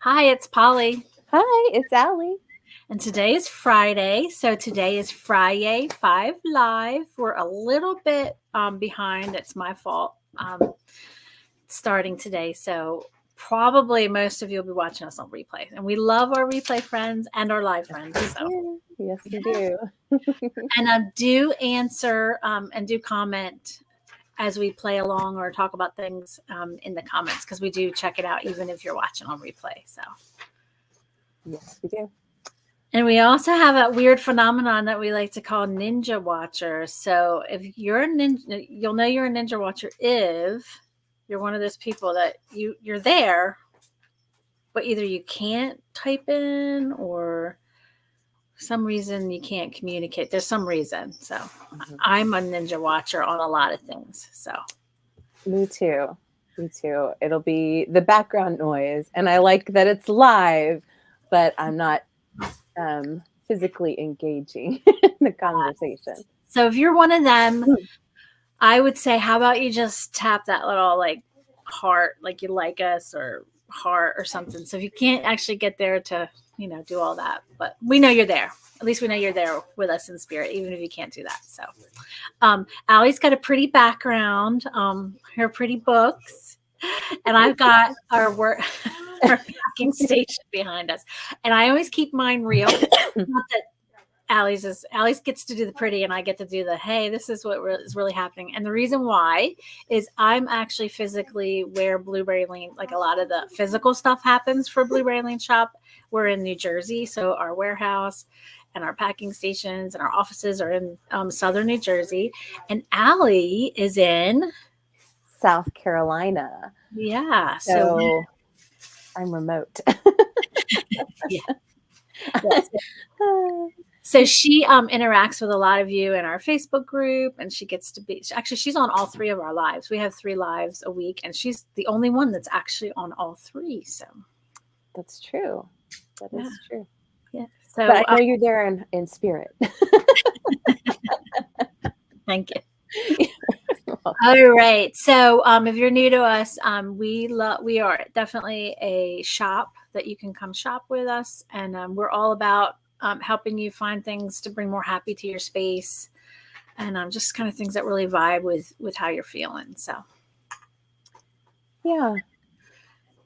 Hi, it's Polly. Hi, it's Allie. And today is Friday. So today is FriYAY 5 Live. We're a little bit behind. It's my fault starting today. So probably most of you will be watching us on replay. And we love our replay friends and our live friends. So. Yes, we do. And do answer and do comment as we play along or talk about things in the comments, because we do check it out even if you're watching on replay. So yes, we do. And we also have a weird phenomenon that we like to call ninja watcher. So if you're a ninja, you'll know you're a ninja watcher if you're one of those people that you're there, but either you can't type in or some reason you can't communicate. There's some reason. So I'm a ninja watcher on a lot of things. So me too. It'll be the background noise, and I like that it's live, but I'm not physically engaging in the conversation. So if you're one of them, I would say, how about you just tap that little like heart, like you like us, or heart or something. So if you can't actually get there to, do all that, but we know you're there. At least we know you're there with us in spirit, even if you can't do that. So Allie's got a pretty background, her pretty books, and I've got our work. Our packing station behind us, and I always keep mine real. Not that Allie's gets to do the pretty, and I get to do the hey. This is what is really happening, and the reason why is I'm actually physically where Blueberry Lane, like a lot of the physical stuff happens for Blueberry Lane Shop. We're in New Jersey, so our warehouse and our packing stations and our offices are in southern New Jersey, and Allie is in South Carolina. Yeah, so I'm remote. Yeah. Yes. So she interacts with a lot of you in our Facebook group, and she gets to be, actually, she's on all three of our lives. We have 3 lives a week, and she's the only one that's actually on all 3. So that's true. That is true. Yeah. So, but I know you're there in spirit. Thank you. All right. So if you're new to us, we are definitely a shop that you can come shop with us. And we're all about helping you find things to bring more happy to your space. And just kind of things that really vibe with how you're feeling. So. Yeah.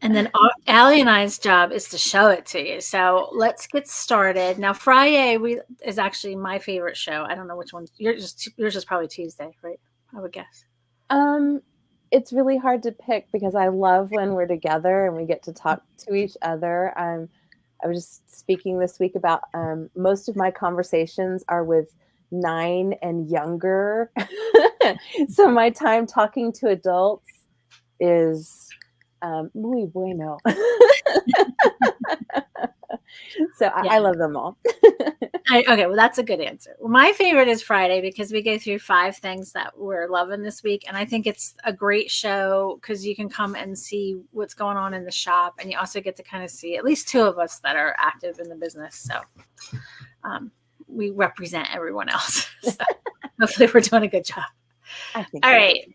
And then Allie and I's job is to show it to you. So let's get started. Now, FriYAY is actually my favorite show. I don't know which one. Yours is probably Tuesday, right? I would guess. It's really hard to pick because I love when we're together and we get to talk to each other. I was just speaking this week about most of my conversations are with 9 and younger. So my time talking to adults is muy bueno. So I love them all. Okay, well, that's a good answer. Well, my favorite is Friday because we go through 5 things that we're loving this week. And I think it's a great show because you can come and see what's going on in the shop. And you also get to kind of see at least 2 of us that are active in the business. So we represent everyone else. So hopefully we're doing a good job. I think all right.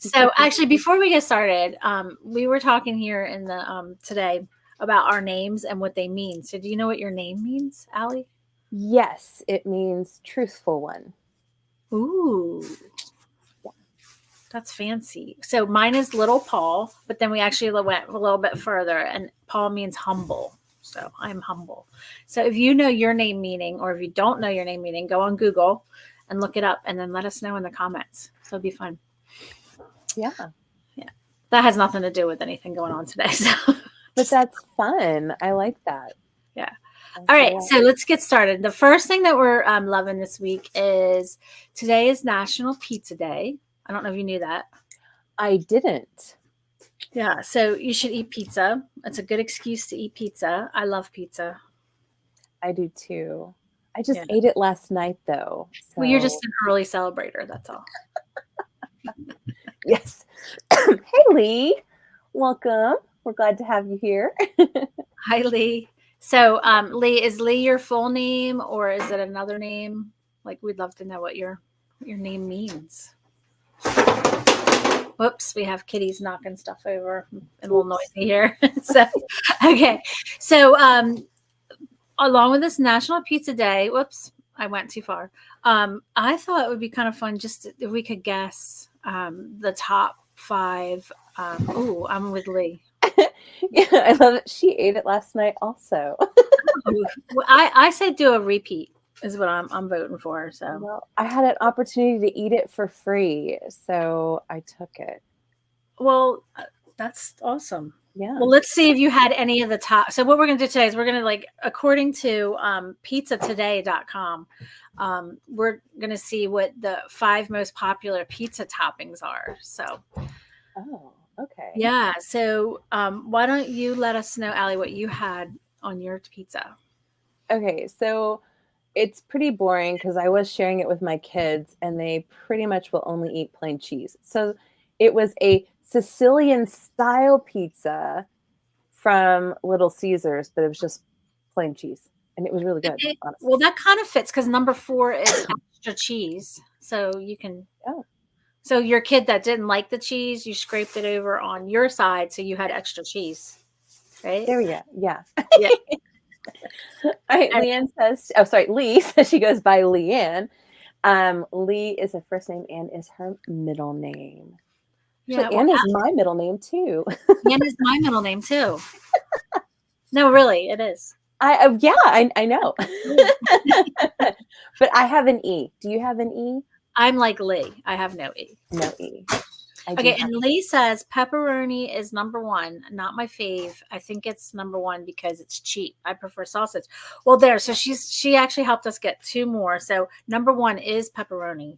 So actually, before we get started, we were talking here in the today about our names and what they mean. So do you know what your name means, Allie? Yes, it means truthful one. Ooh. Yeah. That's fancy. So mine is Little Paul, but then we actually went a little bit further, and Paul means humble. So I'm humble. So if you know your name meaning, or if you don't know your name meaning, go on Google and look it up, and then let us know in the comments. So it'll be fun. Yeah. That has nothing to do with anything going on today. So. But that's fun. I like that. Yeah. All right. So let's get started. The first thing that we're loving this week is today is National Pizza Day. I don't know if you knew that. I didn't. Yeah. So you should eat pizza. It's a good excuse to eat pizza. I love pizza. I do too. I just ate it last night though. So. Well, you're just an early celebrator. That's all. Yes. Hey, Lee. Welcome. We're glad to have you here. Hi, Lee. So, Lee, is Lee your full name or is it another name? Like, we'd love to know what your name means. Whoops, we have kitties knocking stuff over and a little noisy here. So, okay. So, along with this National Pizza Day, whoops, I went too far. I thought it would be kind of fun just if we could guess the top 5. Ooh, I'm with Lee. Yeah, I love it. She ate it last night also. I say do a repeat is what I'm voting for. So Well, I had an opportunity to eat it for free, so I took it. well, that's awesome. Yeah. Well, let's see if you had any of the top. So what we're going to do today is we're going to according to pizzatoday.com, we're going to see what the 5 most popular pizza toppings are. So, Oh, okay. yeah. So why don't you let us know, Allie, what you had on your pizza? Okay, so it's pretty boring because I was sharing it with my kids and they pretty much will only eat plain cheese. So it was a Sicilian style pizza from Little Caesars, but it was just plain cheese. And it was really good, honestly. Well, that kind of fits because number 4 is extra cheese. So you can. Oh. So your kid that didn't like the cheese, you scraped it over on your side, so you had extra cheese, right? There we go. Yeah. Yeah. All right. Leanne says, oh, sorry. Lee says she goes by Leanne. Lee is her first name. Anne is her middle name. Actually, Yeah, well, Anne is my middle name too. Anne is my middle name too. No, really, it is. I know. But I have an E. Do you have an E? I'm like Lee. I have no E. No E. Okay, and Lee says pepperoni is number 1. Not my fave. I think it's number 1 because it's cheap. I prefer sausage. Well, there. So she actually helped us get 2 more. So number 1 is pepperoni,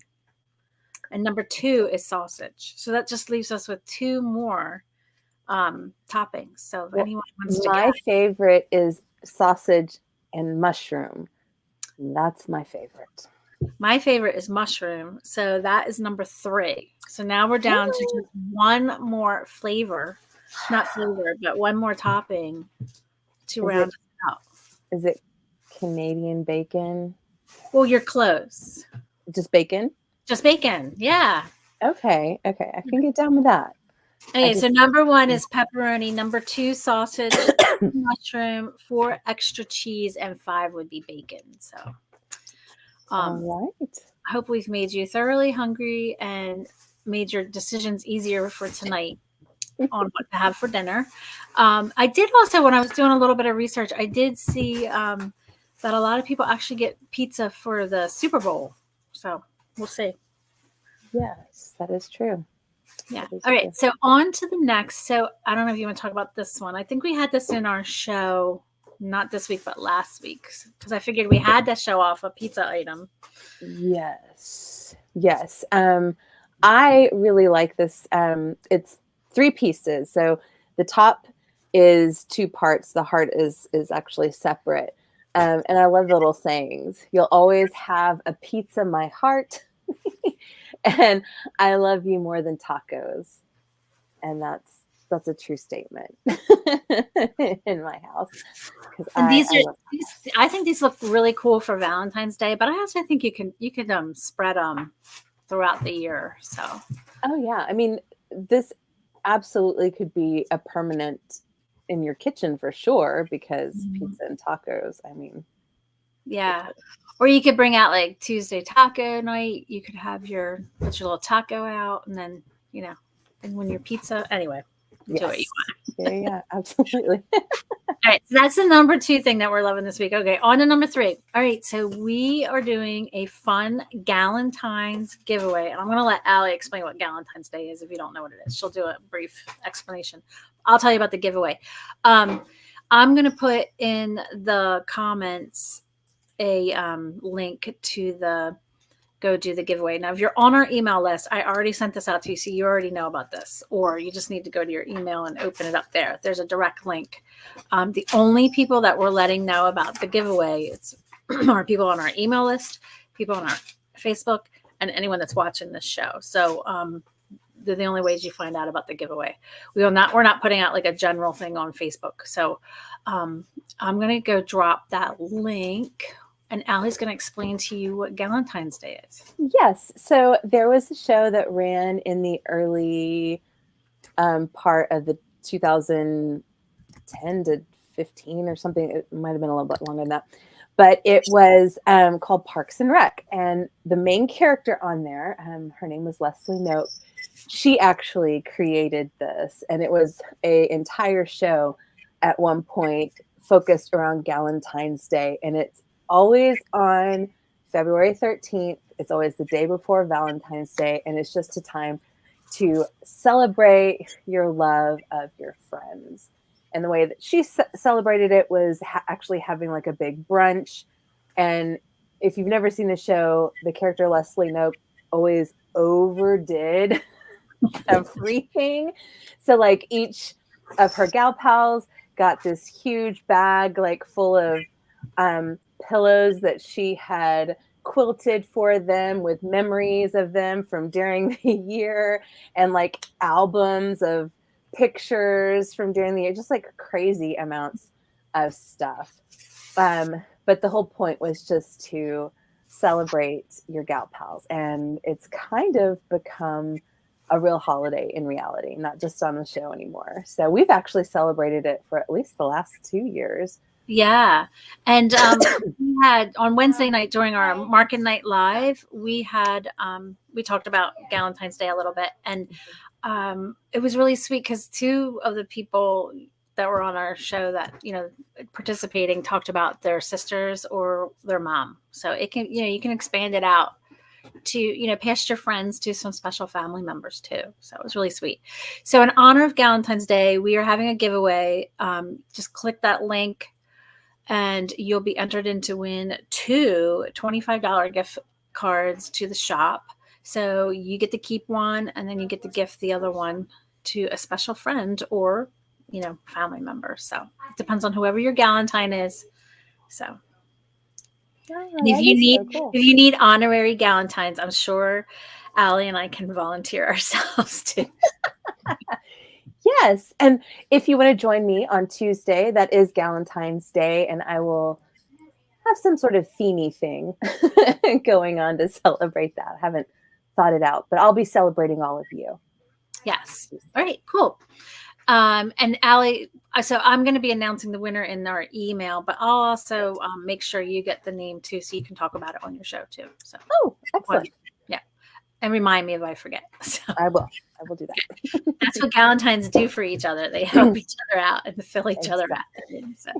and number 2 is sausage. So that just leaves us with 2 more toppings. So if anyone wants to my favorite is sausage and mushroom. That's my favorite. My favorite is mushroom. So that is number 3. So now we're down to just 1 more flavor. Not flavor, but 1 more topping to round it out. Is it Canadian bacon? Well, you're close. Just bacon? Just bacon. Yeah. Okay. I can get down with that. Okay, so number 1 is pepperoni. Number 2, sausage, mushroom, 4 extra cheese, and 5 would be bacon. So all right. I hope we've made you thoroughly hungry and made your decisions easier for tonight on what to have for dinner. I did also, when I was doing a little bit of research, I did see that a lot of people actually get pizza for the Super Bowl. So we'll see. Yes, that is true. Yeah. All right. So on to the next. So I don't know if you want to talk about this one. I think we had this in our show, not this week, but last week, because I figured we had to show off a pizza item. Yes. I really like this. It's 3 pieces. So the top is 2 parts. The heart is actually separate. And I love the little sayings. You'll always have a pizza, my heart. And I love you more than tacos. And that's a true statement in my house. And I think these look really cool for Valentine's Day, but I also think you can spread them throughout the year. So, oh yeah, I mean, this absolutely could be a permanent in your kitchen for sure because pizza and tacos. I mean, yeah. Or you could bring out like Tuesday taco night. You could have put your little taco out, and then and when your pizza anyway. Do what you want. Yeah, absolutely. All right, so that's the number 2 thing that we're loving this week. Okay, on to number 3. All right, so we are doing a fun Galentine's giveaway, and I'm going to let Allie explain what Galentine's Day is if you don't know what it is. She'll do a brief explanation. I'll tell you about the giveaway. I'm going to put in the comments a link to go do the giveaway. Now, if you're on our email list, I already sent this out to you, so you already know about this, or you just need to go to your email and open it up there. There's a direct link. The only people that we're letting know about the giveaway are people on our email list, people on our Facebook, and anyone that's watching this show. So they're the only ways you find out about the giveaway. We're not putting out like a general thing on Facebook. So I'm going to go drop that link And Allie's going to explain to you what Valentine's Day is. Yes. So there was a show that ran in the early part of the 2010 to 15 or something. It might have been a little bit longer than that. But it was called Parks and Rec. And the main character on there, her name was Leslie Knope. She actually created this. And it was an entire show at one point focused around Valentine's Day. And it's always on February 13th. It's always the day before Valentine's Day. And it's just a time to celebrate your love of your friends. And the way that she celebrated it was actually having like a big brunch. And if you've never seen the show, the character Leslie Knope always overdid everything. So like each of her gal pals got this huge bag like full of pillows that she had quilted for them with memories of them from during the year, and like albums of pictures from during the year, just like crazy amounts of stuff. But the whole point was just to celebrate your gal pals. And it's kind of become a real holiday in reality, not just on the show anymore. So we've actually celebrated it for at least the last 2 years. Yeah. And we had on Wednesday night during our Market Night Live, we had we talked about Valentine's Day a little bit. And it was really sweet because two of the people that were on our show that, you know, participating talked about their sisters or their mom. So it can, you know, you can expand it out to, you know, past your friends to some special family members too. So it was really sweet. So in honor of Valentine's Day, we are having a giveaway. Just click that link and you'll be entered in to win two $25 gift cards to the shop. So you get to keep one and then you get to gift the other one to a special friend or, you know, family member. So it depends on whoever your Galentine is. So if you need honorary Galentines, I'm sure Allie and I can volunteer ourselves too. Yes. And if you want to join me on Tuesday, that is Valentine's Day, and I will have some sort of themey thing going on to celebrate that. I haven't thought it out, but I'll be celebrating all of you. Yes. All right, cool. And Allie, so I'm going to be announcing the winner in our email, but I'll also make sure you get the name too, so you can talk about it on your show too. So, oh, excellent. Yeah. And remind me if I forget. So. I will do that. That's what Galentines do for each other. They help each other out and fill each other out. So,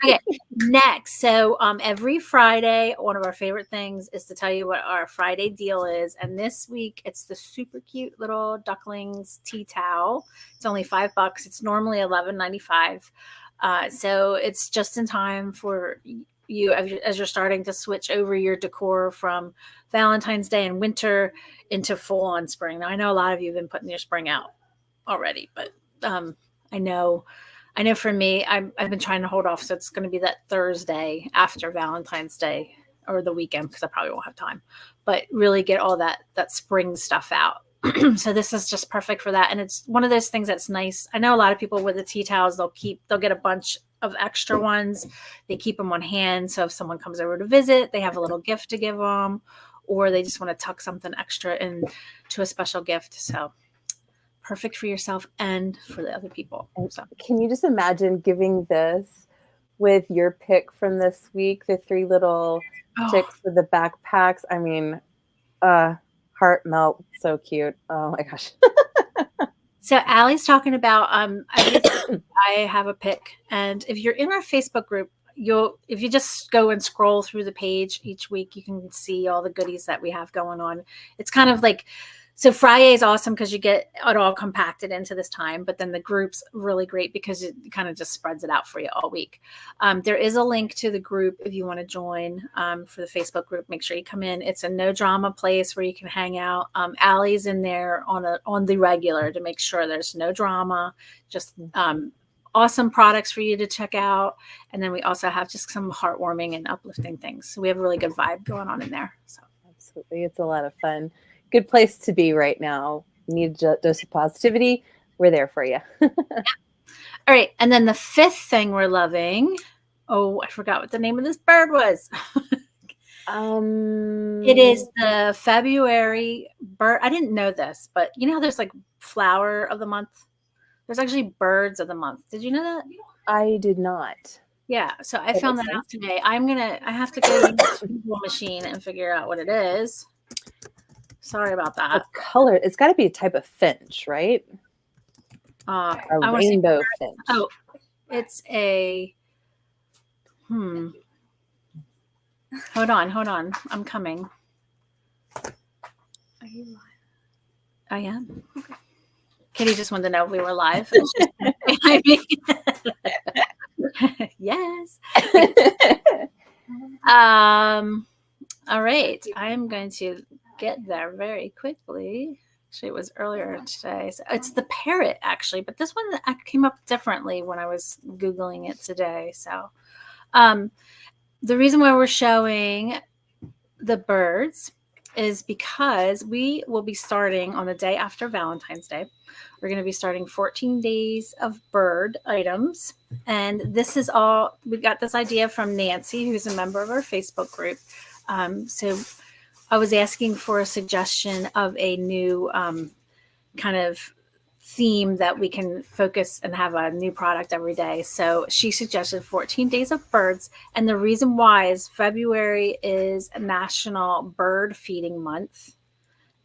okay, next. So every Friday, one of our favorite things is to tell you what our Friday deal is. And this week, it's the super cute little ducklings tea towel. It's only $5. It's normally $11.95. So it's just in time for you as you're starting to switch over your decor from Valentine's Day and winter into full on spring. Now I know a lot of you have been putting your spring out already, but I know for me, I've been trying to hold off. So it's going to be that Thursday after Valentine's Day or the weekend, because I probably won't have time, but really get all that spring stuff out. So this is just perfect for that. And it's one of those things that's nice. I know a lot of people with the tea towels, they'll get a bunch of extra ones. They keep them on hand. So if someone comes over to visit, they have a little gift to give them, or they just want to tuck something extra into a special gift. So perfect for yourself and for the other people. So. Can you just imagine giving this with your pick from this week, the three little chicks with the backpacks? I mean, heart melt. So cute. Oh my gosh. So Allie's talking about, I have a pick. And if you're in our Facebook group, if you just go and scroll through the page each week, you can see all the goodies that we have going on. It's kind of like, so FriYAY is awesome because you get it all compacted into this time, but then the group's really great because it kind of just spreads it out for you all week. There is a link to the group if you want to join for the Facebook group. Make sure you come in. It's a no drama place where you can hang out. Allie's in there on the regular to make sure there's no drama, just awesome products for you to check out. And then we also have just some heartwarming and uplifting things. So we have a really good vibe going on in there. So absolutely. It's a lot of fun. Good place to be right now. You need a dose of positivity. We're there for you. Yeah. All right. And then the fifth thing we're loving. Oh, I forgot what the name of this bird was. It is the February bird. I didn't know this, but you know how there's like flower of the month? There's actually birds of the month. Did you know that? I did not. Yeah. So I That found makes that out sense. today. I have to go use the Google machine and figure out what it is. Sorry about The that. color, it's got to be a type of finch, right? A I want to see. rainbow finch. Oh, it's a. Hold on. I'm coming. Are you live? I am. Okay. Kitty just wanted to know if we were live. Yes. All right. I am going to get there very quickly. Actually, it was earlier today. So it's the parrot, actually, but this one came up differently when I was Googling it today. So the reason why we're showing the birds is because we will be starting on the day after Valentine's Day. We're going to be starting 14 days of bird items. And this is all, we got this idea from Nancy, who's a member of our Facebook group. So I was asking for a suggestion of a new kind of theme that we can focus and have a new product every day. So she suggested 14 days of birds. And the reason why is February is National Bird Feeding Month.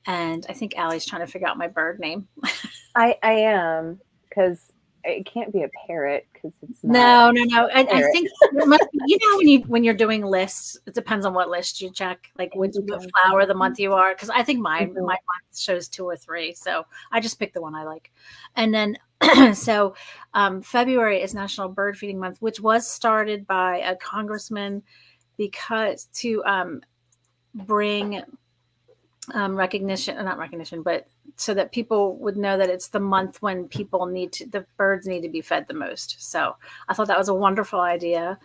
And I think Allie's trying to figure out my bird name. I am, because it can't be a parrot because it's not. No. I think it must be, you know, when you're doing lists, it depends on what list you check, like what flower of the month you are. Because I think my month shows 2 or 3, so I just picked the one I like. And then so February is National Bird Feeding Month, which was started by a congressman because to bring not recognition, but so that people would know that it's the month when the birds need to be fed the most. So I thought that was a wonderful idea.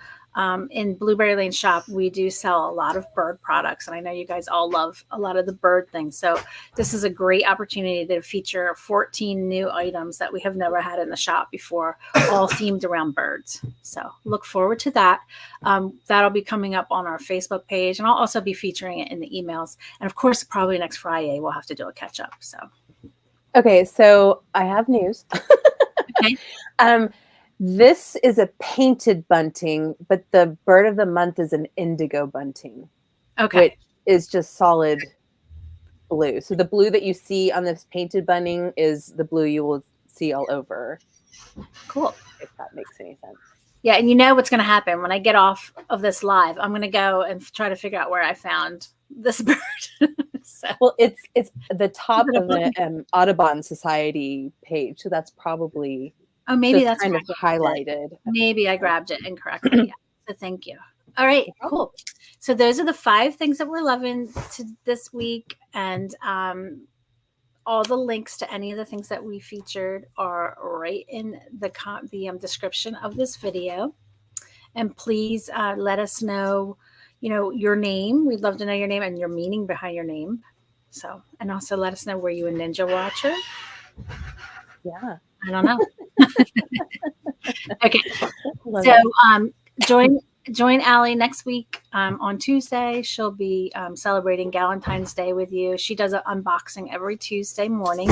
In Blueberry Lane shop, we do sell a lot of bird products, and I know you guys all love a lot of the bird things. So this is a great opportunity to feature 14 new items that we have never had in the shop before, all themed around birds. So look forward to that. That'll be coming up on our Facebook page, and I'll also be featuring it in the emails. And of course, probably next Friday, we'll have to do a catch up. So. Okay, so I have news. Okay. This is a painted bunting, but the bird of the month is an indigo bunting. Okay. Which is just solid blue. So the blue that you see on this painted bunting is the blue you will see all over. Cool. If that makes any sense. Yeah, and you know what's going to happen when I get off of this live. I'm going to go and try to figure out where I found this bird. So. Well, it's the top of the Audubon Society page, so that's probably maybe that's kind of highlighted. Maybe I grabbed it incorrectly. Yeah. So thank you. All right, cool. So those are the 5 things that we're loving this week, and all the links to any of the things that we featured are right in the description of this video. And please let us know, your name. We'd love to know your name and your meaning behind your name. So, and also let us know, were you a ninja watcher? Yeah. I don't know. Okay. So join Allie next week on Tuesday. She'll be celebrating Galentine's Day with you. She does an unboxing every Tuesday morning.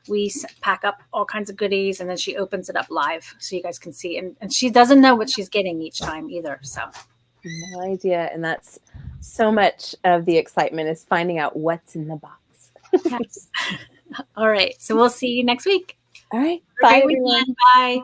We pack up all kinds of goodies, and then she opens it up live so you guys can see. And she doesn't know what she's getting each time either. So no idea. And that's so much of the excitement, is finding out what's in the box. Yes. All right. So we'll see you next week. All right. Bye, everyone. Bye.